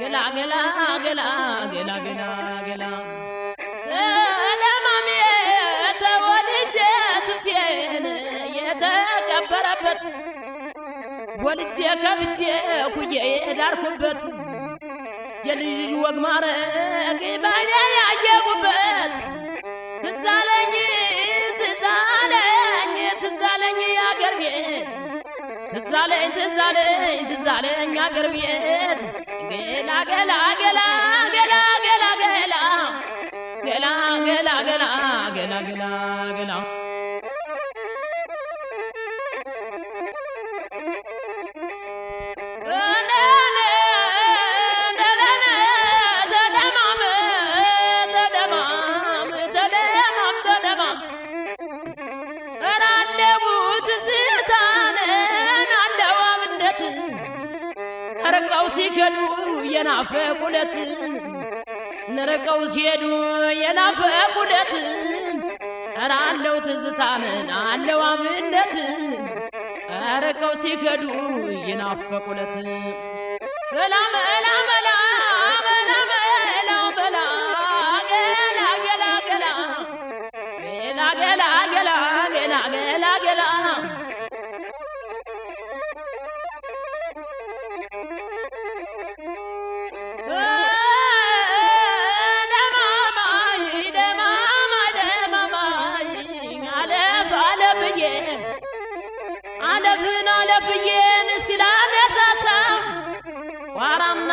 gela gela gela gela gela gela ለማሜ ተወልጄ ትብቴን የተቀበረበት ወልጄ ከብቼ ኩዬ ዳርኩበት የልጅ ወግ ማረግ ባኔ ያየሁበት ትዛለኝ ትዛለኝ ትዛለኝ ያገር ቤት ትዛለኝ ትዛለኝ ትዛለኝ ያገር ቤት ገላ ገላ ገላ ገላ ገላ ገላ ገላ ገላ ገላ ገላ ገላ ገላ ነረቀው ሲከዱ የናፈቁለት ነረቀው ሲሄዱ የናፈቁለት አራለው ትዝታን አለው አብነት አረቀው ሲከዱ የናፈቁለት በላ በላ በላ በላ በላ በላ ገላ ገላ ገላ ገላ ገላ ገላ ገላ ገላ አለፍን አለፍዬን እስቲ ላነሳሳ ዋራምና